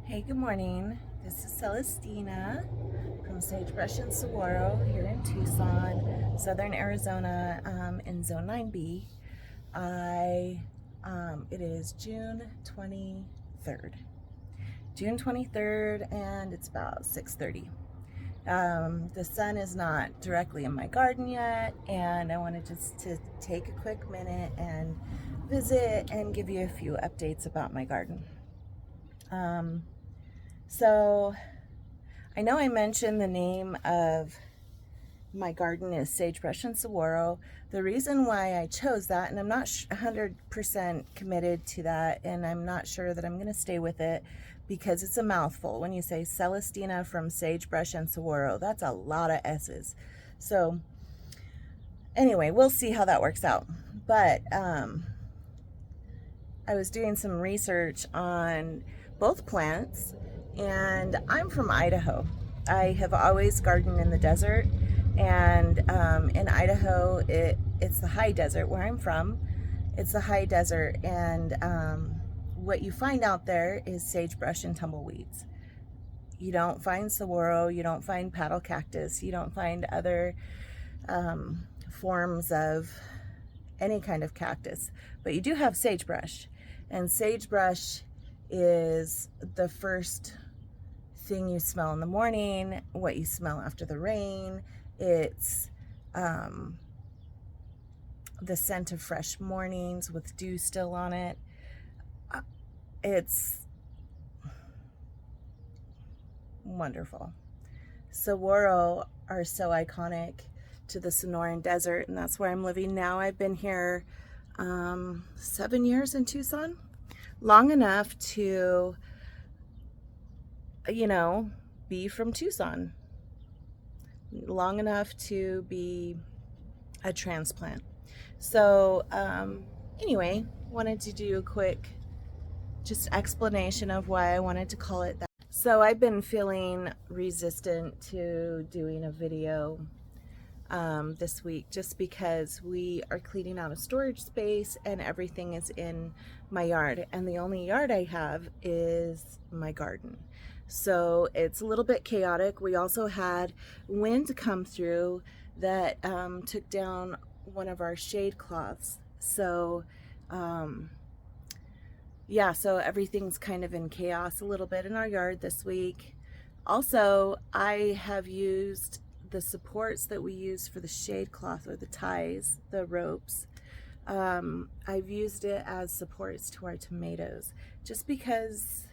Hey, good morning. This is Celestina from Sagebrush and Saguaro here in Tucson, Southern Arizona, in Zone 9B. It is June 23rd. June 23rd, and it's about 6:30. The sun is not directly in my garden yet, and I wanted just to take a quick minute and visit and give you a few updates about my garden. So I know I mentioned the name of my garden is Sagebrush and Saguaro. The reason why I chose that, and I'm not 100% committed to that, and I'm not sure that I'm going to stay with it because it's a mouthful. When you say Celestina from Sagebrush and Saguaro, that's a lot of S's. So anyway, we'll see how that works out. But I was doing some research on both plants, and I'm from Idaho. I have always gardened in the desert, and in Idaho, it's the high desert where I'm from. It's the high desert, and what you find out there is sagebrush and tumbleweeds. You don't find saguaro, you don't find paddle cactus, you don't find other forms of any kind of cactus, but you do have sagebrush. And sagebrush is the first thing you smell in the morning, what you smell after the rain. It's the scent of fresh mornings with dew still on it. It's wonderful. Saguaro are so iconic to the Sonoran Desert, and that's where I'm living now. I've been here 7 years in Tucson, long enough to, be from Tucson, long enough to be a transplant. So anyway, wanted to do a quick just explanation of why I wanted to call it that. So I've been feeling resistant to doing a video this week just because we are cleaning out a storage space and everything is in my yard, and the only yard I have is my garden. So it's a little bit chaotic. We also had wind come through that took down one of our shade cloths. So yeah, so everything's kind of in chaos a little bit in our yard this week. Also, I have used the supports that we use for the shade cloth, or the ties, the ropes. I've used it as supports to our tomatoes just because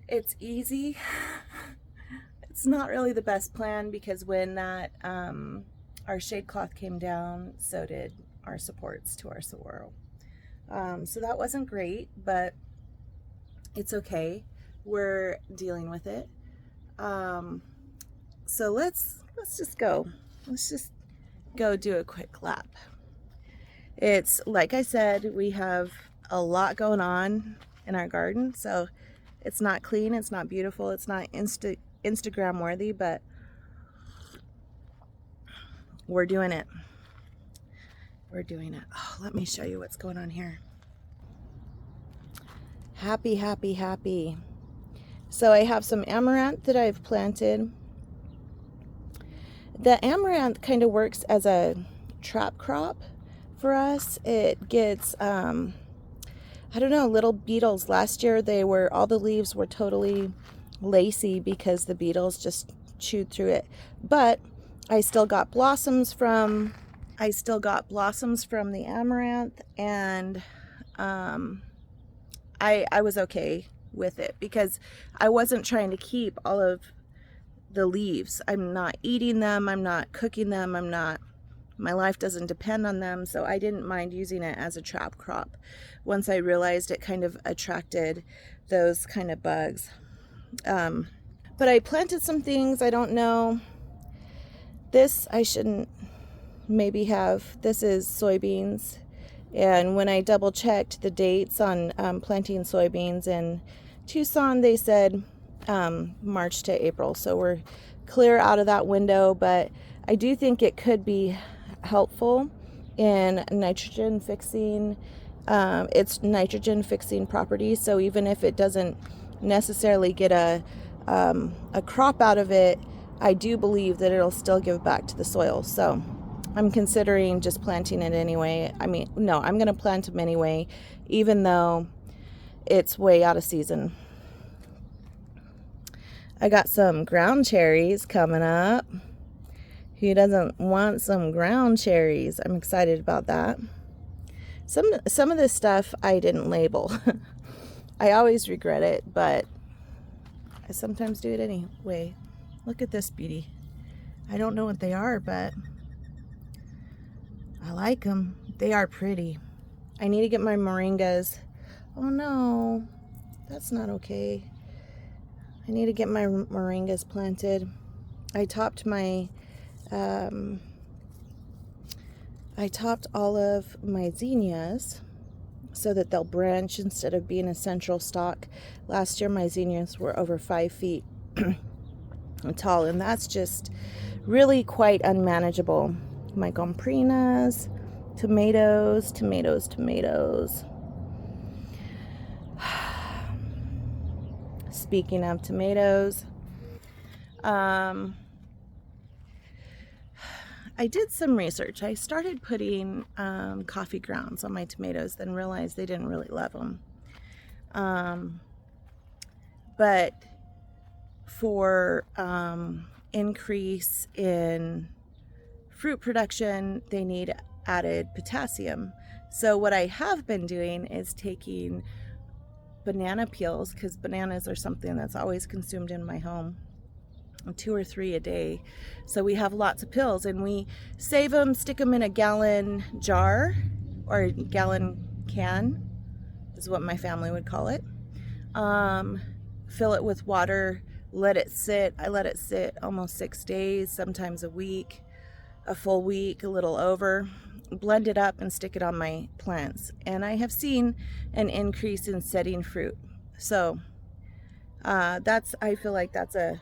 it's easy. It's not really the best plan because when that our shade cloth came down, so did our supports to our saguaro. So that wasn't great, but it's okay. We're dealing with it. So let's just go. Let's just go do a quick lap. It's like I said, we have a lot going on in our garden, so it's not clean, it's not beautiful, it's not Instagram worthy, but we're doing it. We're doing it. Oh, let me show you what's going on here. Happy, happy, happy. So I have some amaranth that I've planted. The amaranth kind of works as a trap crop for us. It gets, I don't know, little beetles. Last year all the leaves were totally lacy because the beetles just chewed through it. But I still got blossoms from the amaranth, and I was okay with it because I wasn't trying to keep all of the leaves. I'm not eating them, I'm not cooking them, my life doesn't depend on them, so I didn't mind using it as a trap crop once I realized it kind of attracted those kind of bugs. But I planted some things, I don't know. This I shouldn't maybe have. This is soybeans, and when I double checked the dates on planting soybeans in Tucson, they said March to April, so we're clear out of that window. But I do think it could be helpful in nitrogen fixing, its nitrogen fixing properties. So even if it doesn't necessarily get a crop out of it, I do believe that it'll still give back to the soil. So I'm considering just planting it anyway. I mean, no, I'm going to plant them anyway, even though it's way out of season. I got some ground cherries coming up. Who doesn't want some ground cherries? I'm excited about that. Some of this stuff I didn't label. I always regret it, but I sometimes do it anyway. Look at this beauty. I don't know what they are, but I like them. They are pretty. I need to get my moringas. Oh no, that's not okay. I need to get my moringas planted. I topped all of my zinnias so that they'll branch instead of being a central stalk. Last year my zinnias were over 5 feet tall, and that's just really quite unmanageable. My gomprinas, tomatoes. Speaking of tomatoes, I did some research. I started putting coffee grounds on my tomatoes, then realized they didn't really love them. But for increase in fruit production, they need added potassium. So what I have been doing is taking banana peels, because bananas are something that's always consumed in my home, 2 or 3 a day. So we have lots of pills, and we save them, stick them in a gallon jar, or a gallon can is what my family would call it. Fill it with water, let it sit. I let it sit almost 6 days, sometimes a week, a full week, a little over. Blend it up and stick it on my plants, and I have seen an increase in setting fruit. So I feel like that's a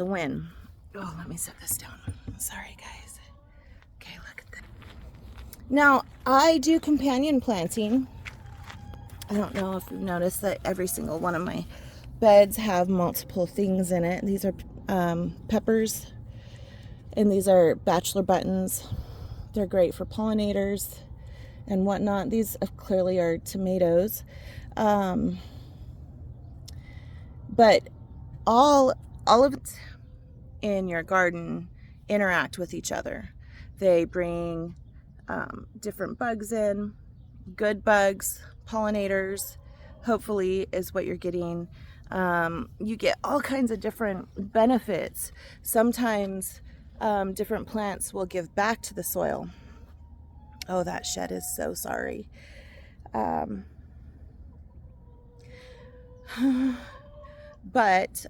win. Oh, let me set this down. Sorry guys. Okay, look at that. Now I do companion planting. I don't know if you've noticed that every single one of my beds have multiple things in it. These are peppers, and these are bachelor buttons. They're great for pollinators and whatnot. These clearly are tomatoes. But all of it in your garden interact with each other. They bring different bugs in, good bugs, pollinators, hopefully is what you're getting. You get all kinds of different benefits. Sometimes different plants will give back to the soil. Oh, that shed is so sorry. But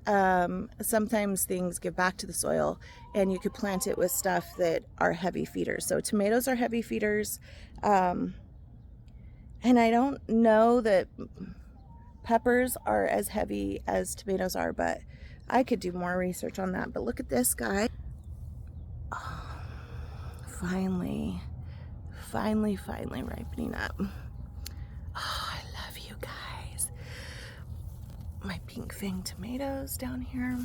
sometimes things give back to the soil, and you could plant it with stuff that are heavy feeders. So tomatoes are heavy feeders, and I don't know that peppers are as heavy as tomatoes are, but I could do more research on that. But look at this guy. Oh, finally ripening up. Oh, I love you guys. My pink fang tomatoes down here.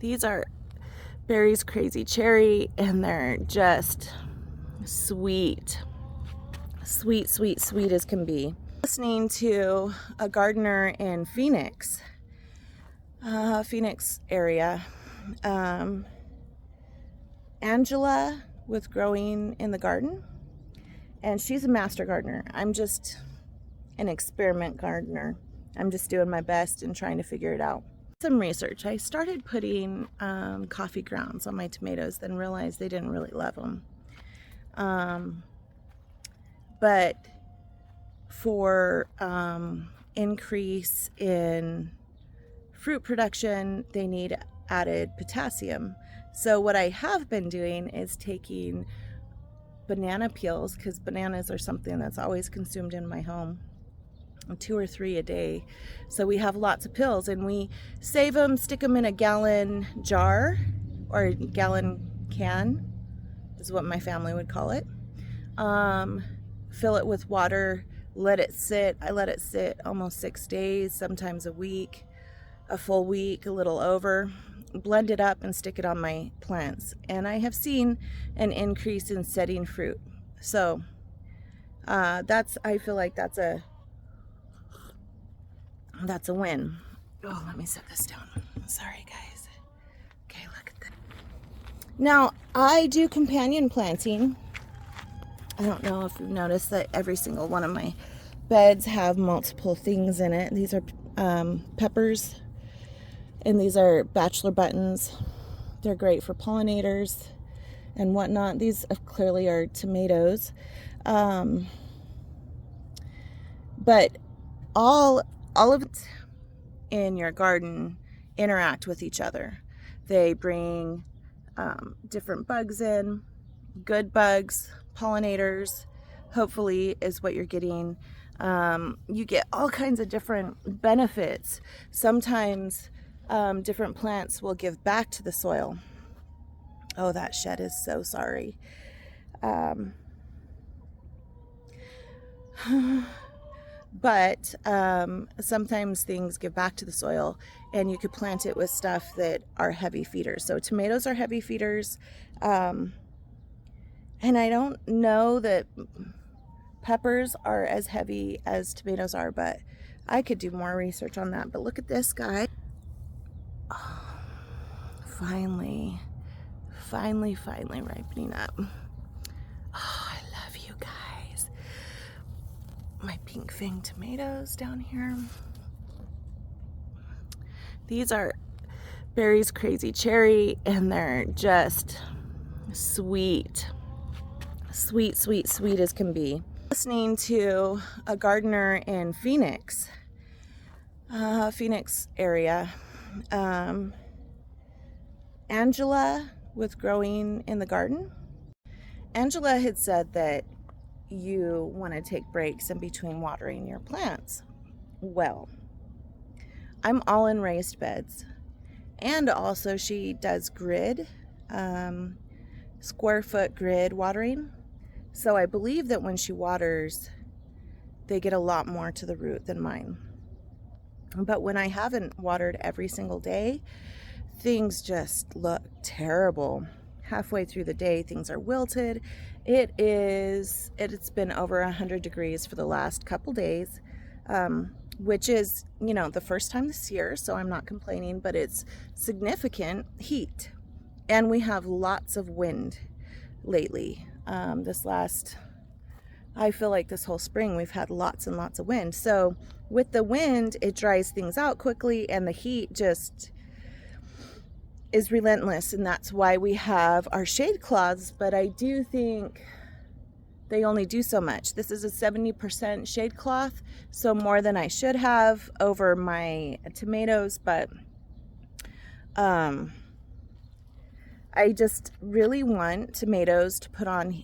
These are Barry's Crazy Cherry, and they're just sweet as can be. Listening to a gardener in Phoenix area, Angela, with Growing in the Garden, and she's a master gardener. I'm just an experiment gardener. I'm just doing my best and trying to figure it out. Some research. I started putting coffee grounds on my tomatoes, then realized they didn't really love them. But for increase in fruit production, they need added potassium. So what I have been doing is taking banana peels, because bananas are something that's always consumed in my home, 2 or 3 a day. So we have lots of pills, and we save them, stick them in a gallon jar, or a gallon can is what my family would call it. Fill it with water, let it sit. I let it sit almost 6 days, sometimes a week, a full week, a little over. Blend it up and stick it on my plants. And I have seen an increase in setting fruit. So I feel like that's a win. Oh, let me set this down. Sorry, guys. Okay, look at that. Now, I do companion planting. I don't know if you've noticed that every single one of my beds have multiple things in it. These are peppers, and these are bachelor buttons. They're great for pollinators and whatnot. These clearly are tomatoes. But all of it in your garden interact with each other. They bring different bugs in, good bugs, pollinators, hopefully, is what you're getting. You get all kinds of different benefits. Sometimes different plants will give back to the soil. Oh, that shed is so sorry. But sometimes things give back to the soil, and you could plant it with stuff that are heavy feeders. So tomatoes are heavy feeders. And I don't know that peppers are as heavy as tomatoes are, but I could do more research on that. But look at this guy. Oh, finally ripening up. Oh, I love you guys. My pink fang tomatoes down here. These are Barry's Crazy Cherry, and they're just sweet as can be. Listening to a gardener in Phoenix area, Angela, with Growing in the Garden. Angela had said that you want to take breaks in between watering your plants. Well, I'm all in raised beds, and also she does grid, square foot grid watering. So I believe that when she waters, they get a lot more to the root than mine. But when I haven't watered every single day, things just look terrible. Halfway through the day, things are wilted. It's been over 100 degrees for the last couple days, which is, the first time this year, so I'm not complaining, but it's significant heat. And we have lots of wind lately. I feel like this whole spring we've had lots and lots of wind. So with the wind, it dries things out quickly, and the heat just is relentless, and that's why we have our shade cloths. But I do think they only do so much. This is a 70% shade cloth, so more than I should have over my tomatoes, but I just really want tomatoes to put on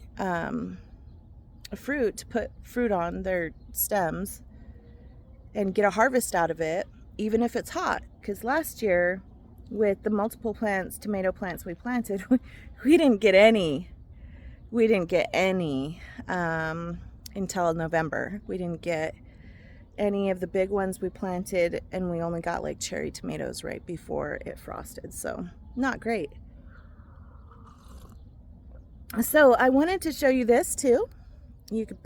put fruit on their stems and get a harvest out of it, even if it's hot. Because last year, with the multiple tomato plants we planted, we didn't get any. We didn't get any until November. We didn't get any of the big ones we planted, and we only got like cherry tomatoes right before it frosted. So not great. So I wanted to show you this too. You could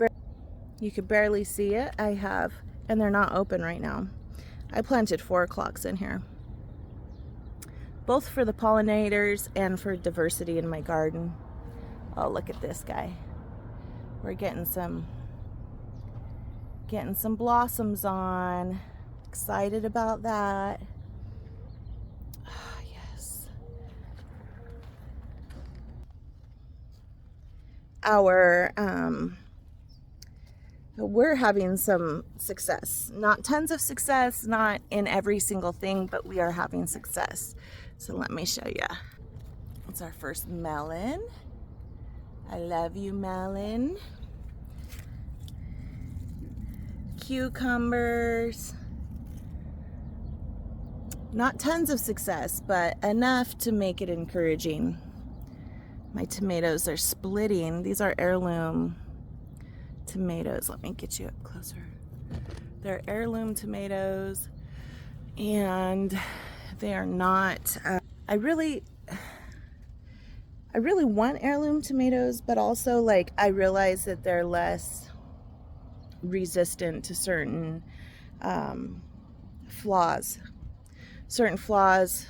barely see it. And they're not open right now. I planted 4 in here, both for the pollinators and for diversity in my garden. Oh, look at this guy. We're getting some blossoms on. Excited about that. We're having some success. Not tons of success, not in every single thing, but we are having success. So let me show you. It's our first melon. I love you, melon. Cucumbers. Not tons of success, but enough to make it encouraging. My tomatoes are splitting. These are heirloom tomatoes. Let me get you up closer. They're heirloom tomatoes, and they are not, I really want heirloom tomatoes, but also like I realize that they're less resistant to certain flaws. Certain flaws,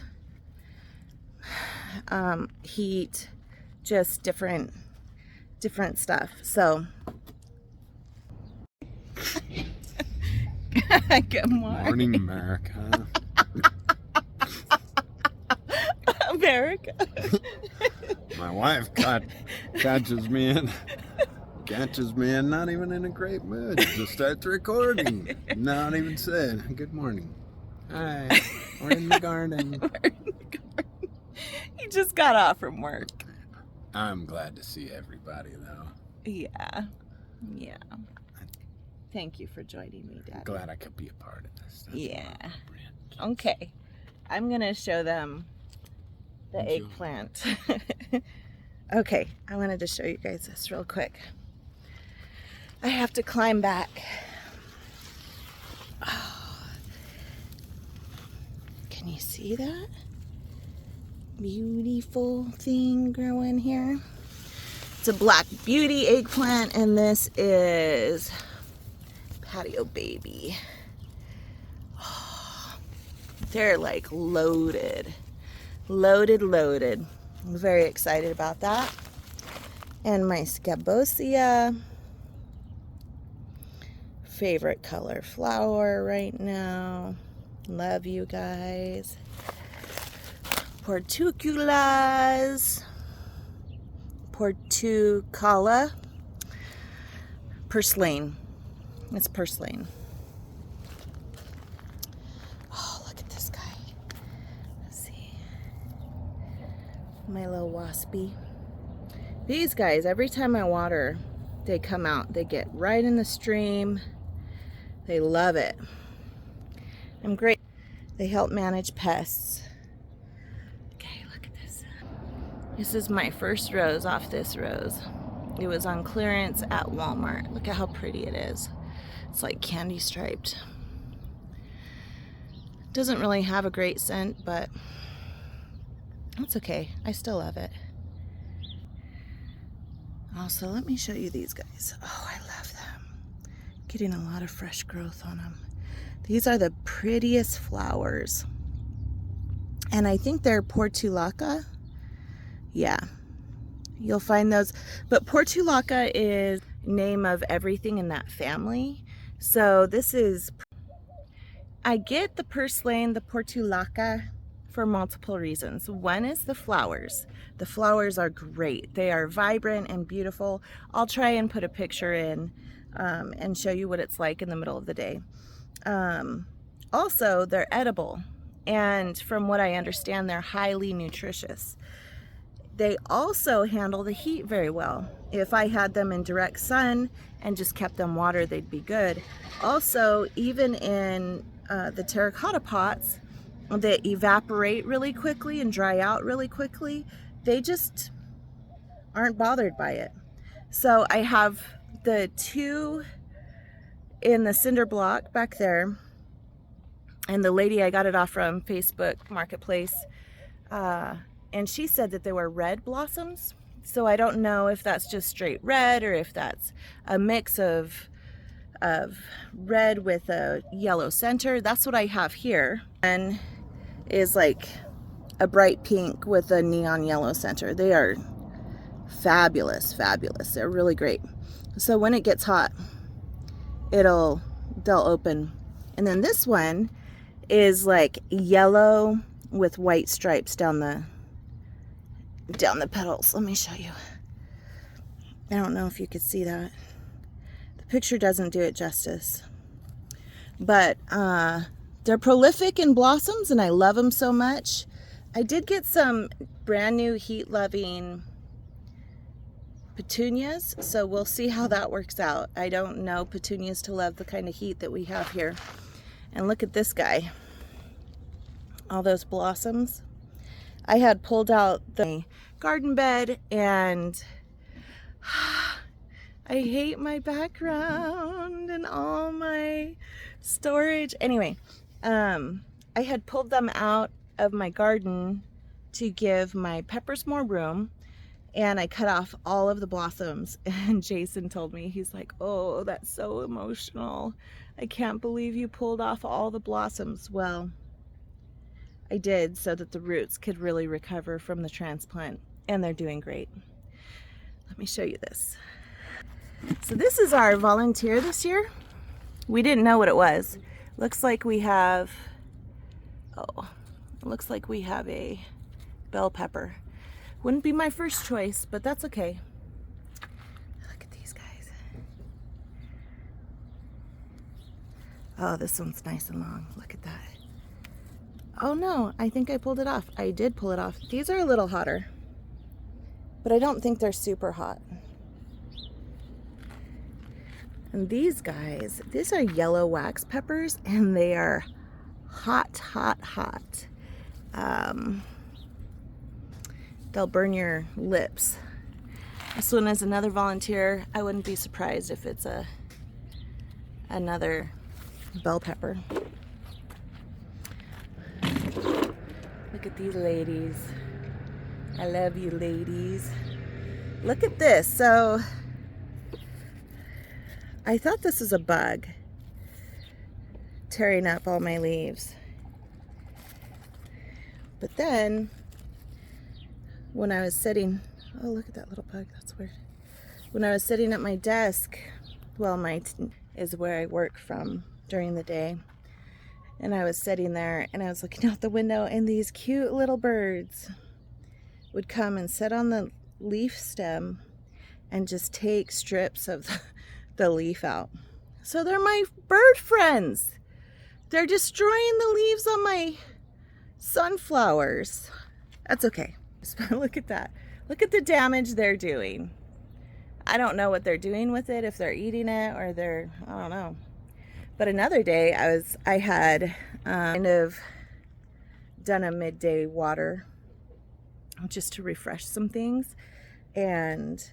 heat, just different stuff. So good morning, America. America. My wife catches me in not even in a great mood. Just starts recording, not even saying good morning. Hi, we're in the garden. You just got off from work. I'm glad to see everybody, though. Yeah. Thank you for joining me, Dad. Glad I could be a part of this. Yeah. Okay. I'm gonna show them the eggplant. Okay, I wanted to show you guys this real quick. I have to climb back. Oh. Can you see that? Beautiful thing growing here. It's a Black Beauty eggplant, and this is Patio Baby. Oh, they're like loaded. I'm very excited about that. And my Scabosia, favorite color flower right now. Love you guys. Portucula, purslane. It's purslane. Oh, look at this guy. Let's see. My little waspy. These guys, every time I water, they come out. They get right in the stream. They love it. I'm great. They help manage pests. Okay, look at this. This is my first rose off this rose. It was on clearance at Walmart. Look at how pretty it is. It's like candy striped. Doesn't really have a great scent, but it's okay. I still love it. Also, let me show you these guys. Oh, I love them. Getting a lot of fresh growth on them. These are the prettiest flowers. And I think they're Portulaca. Yeah, you'll find those. But Portulaca is name of everything in that family. So this is, I get the purslane, the Portulaca, for multiple reasons. One is the flowers. The flowers are great. They are vibrant and beautiful. I'll try and put a picture in and show you what it's like in the middle of the day. Also, they're edible. And from what I understand, they're highly nutritious. They also handle the heat very well. If I had them in direct sun and just kept them watered, they'd be good. Also, even in the terracotta pots that evaporate really quickly and dry out really quickly, they just aren't bothered by it. So I have the two in the cinder block back there, and the lady, I got it off from Facebook Marketplace, and she said that they were red blossoms. So I don't know if that's just straight red or if that's a mix of red with a yellow center. That's what I have here. And is like a bright pink with a neon yellow center. They are fabulous. They're really great. So when it gets hot, they'll open. And then this one is like yellow with white stripes down the petals. Let me show you. I don't know if you could see that. The picture doesn't do it justice. But they're prolific in blossoms, and I love them so much. I did get some brand new heat-loving petunias, so we'll see how that works out. I don't know petunias to love the kind of heat that we have here. And look at this guy. All those blossoms. I had pulled out the garden bed, and I hate my background and all my storage. Anyway, I had pulled them out of my garden to give my peppers more room, and I cut off all of the blossoms. And Jason told me, he's like, oh, that's so emotional. I can't believe you pulled off all the blossoms. Well, I did so that the roots could really recover from the transplant, and they're doing great. Let me show you this. So this is our volunteer this year. We didn't know what it was. Looks like we have, oh, it looks like we have a bell pepper. Wouldn't be my first choice, but that's okay. Look at these guys. Oh, this one's nice and long. Look at that. Oh no, I think I pulled it off. I did pull it off. These are a little hotter, but I don't think they're super hot. And these guys, these are yellow wax peppers, and they are hot, hot, hot. They'll burn your lips. This one is another volunteer. I wouldn't be surprised if it's another bell pepper. Look at these ladies. I love you, ladies. Look at this. So I thought this was a bug tearing up all my leaves. But then when I was sitting, oh, look at that little bug, that's weird. When I was sitting at my desk, well, is where I work from during the day. And I was sitting there and I was looking out the window, and these cute little birds would come and sit on the leaf stem and just take strips of the leaf out. So they're my bird friends. They're destroying the leaves on my sunflowers. That's okay. Look at that. Look at the damage they're doing. I don't know what they're doing with it, if they're eating it or I don't know. But another day I had kind of done a midday water just to refresh some things. And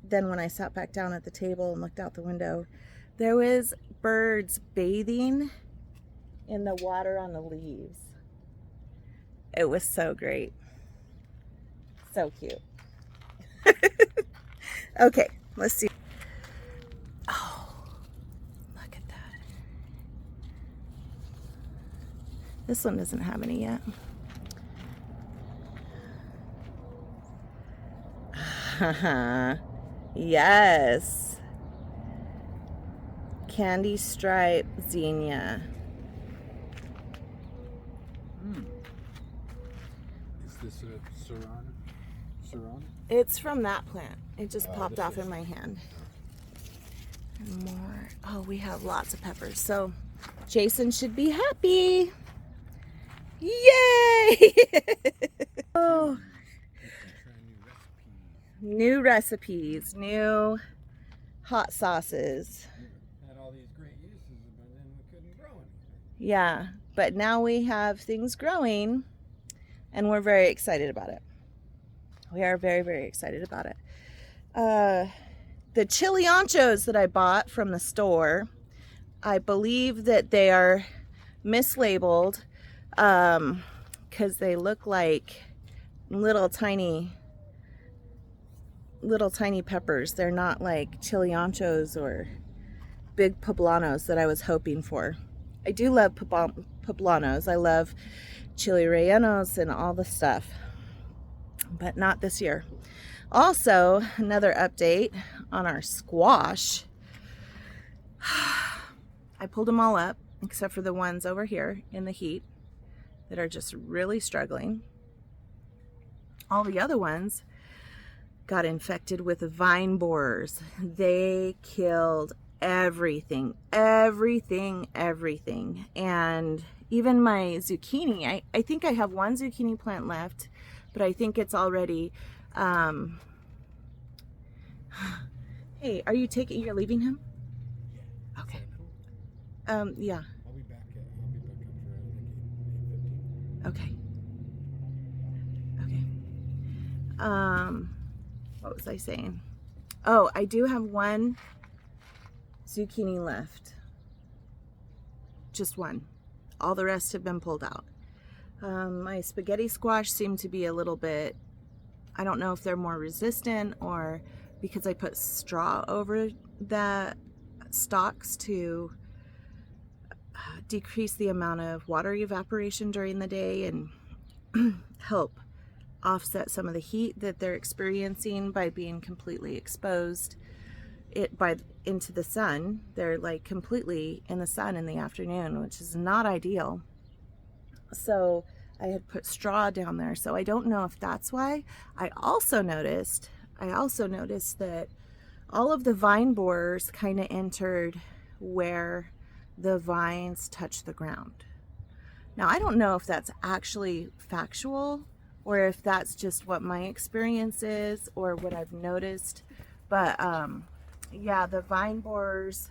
then when I sat back down at the table and looked out the window, there was birds bathing in the water on the leaves. It was so great. So cute. Okay, let's see. Oh, look at that. This one doesn't have any yet. Yes. Candy stripe zinnia. Is this a Serrano? It's from that plant. It just popped this off is- in my hand. And more. Oh, we have lots of peppers. So Jason should be happy. Yay! Oh, new recipes, new hot sauces. Had all these great uses, but then we couldn't grow anything. Yeah, but now we have things growing, and we're very excited about it. We are very, very excited about it. The chili anchos that I bought from the store, I believe that they are mislabeled because they look like little tiny peppers. They're not like chili anchos or big poblanos that I was hoping for. I do love poblanos. I love chili rellenos and all the stuff, but not this year. Also, another update on our squash. I pulled them all up except for the ones over here in the heat that are just really struggling. All the other ones got infected with vine borers. They killed everything. And even my zucchini, I think I have one zucchini plant left, but I think it's already, hey, you're leaving him? Okay. Yeah. I'll be back on for 8:15. Okay. What was I saying? Oh, I do have one zucchini left. Just one. All the rest have been pulled out. My spaghetti squash seem to be a little bit, I don't know if they're more resistant or because I put straw over the stalks to decrease the amount of water evaporation during the day and help offset some of the heat that they're experiencing by being completely exposed into the sun. They're like completely in the sun in the afternoon, which is not ideal. So I had put straw down there, so I don't know if that's why. I also noticed that all of the vine borers kind of entered where the vines touch the ground. Now, I don't know if that's actually factual or if that's just what my experience is or what I've noticed, but yeah, the vine borers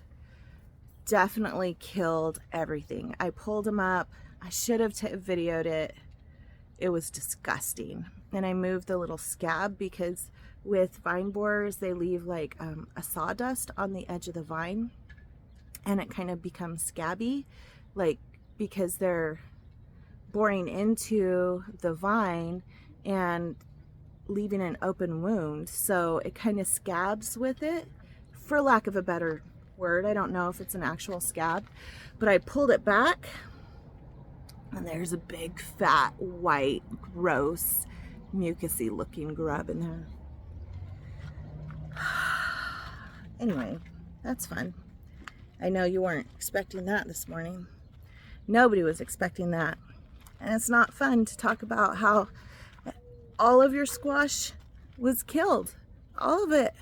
definitely killed everything. I pulled them up. I should have videoed it. It was disgusting. And I moved the little scab because with vine borers, they leave like a sawdust on the edge of the vine and it kind of becomes scabby, like because they're boring into the vine and leaving an open wound. So it kind of scabs with it, for lack of a better word. I don't know if it's an actual scab, but I pulled it back and there's a big fat white gross mucusy looking grub in there. Anyway, that's fun. I know you weren't expecting that this morning. Nobody was expecting that. And it's not fun to talk about how all of your squash was killed. All of it.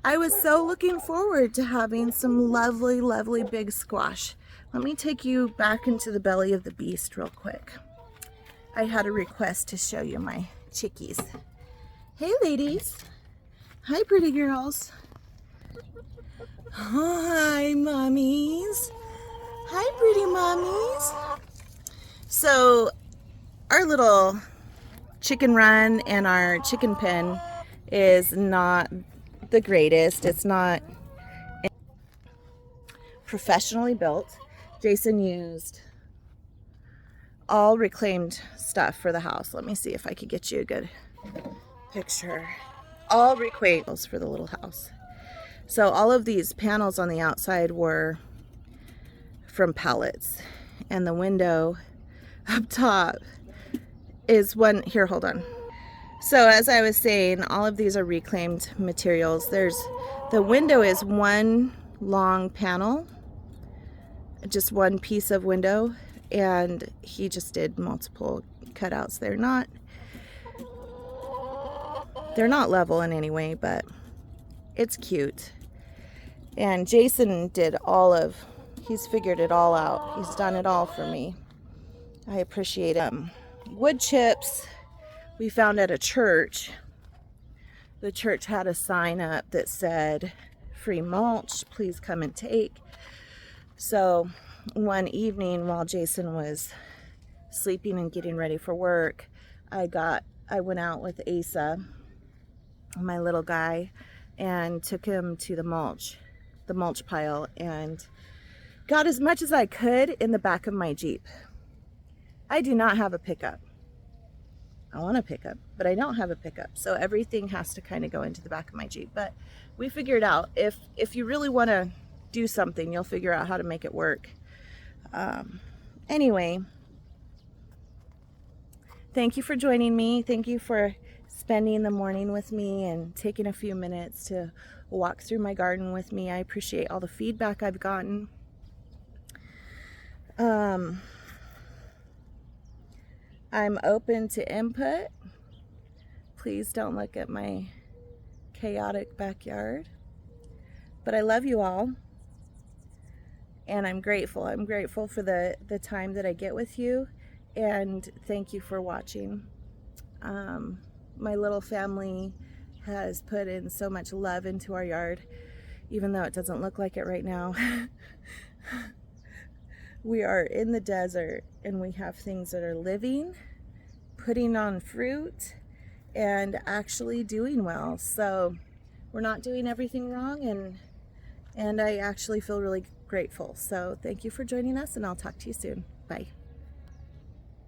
I was so looking forward to having some lovely, lovely big squash. Let me take you back into the belly of the beast real quick. I had a request to show you my chickies. Hey ladies. Hi pretty girls. Hi mommies. Hi pretty mommies. So our little chicken run and our chicken pen is not the greatest. It's not professionally built. Jason used all reclaimed stuff for the house. Let me see if I could get you a good picture. All reclaimed for the little house. So all of these panels on the outside were from pallets, and the window up top is one. Here, hold on. So as I was saying, all of these are reclaimed materials. The window is one long panel, just one piece of window, and he just did multiple cutouts. They're not level in any way, but it's cute. And Jason he's figured it all out. He's done it all for me. I appreciate it. Wood chips we found at a church. The church had a sign up that said, "Free mulch, please come and take." So one evening while Jason was sleeping and getting ready for work, I went out with Asa, my little guy, and took him to the mulch pile and got as much as I could in the back of my Jeep. I do not have a pickup. I want a pickup, but I don't have a pickup. So everything has to kind of go into the back of my Jeep. But we figured out if you really want to do something, you'll figure out how to make it work. Anyway, thank you for joining me. Thank you for spending the morning with me and taking a few minutes to walk through my garden with me. I appreciate all the feedback I've gotten. I'm open to input. Please don't look at my chaotic backyard. But I love you all. And I'm grateful. I'm grateful for the time that I get with you. And thank you for watching. My little family has put in so much love into our yard, even though it doesn't look like it right now. We are in the desert and we have things that are living, putting on fruit, and actually doing well. So we're not doing everything wrong, and I actually feel really grateful. So thank you for joining us, and I'll talk to you soon. Bye.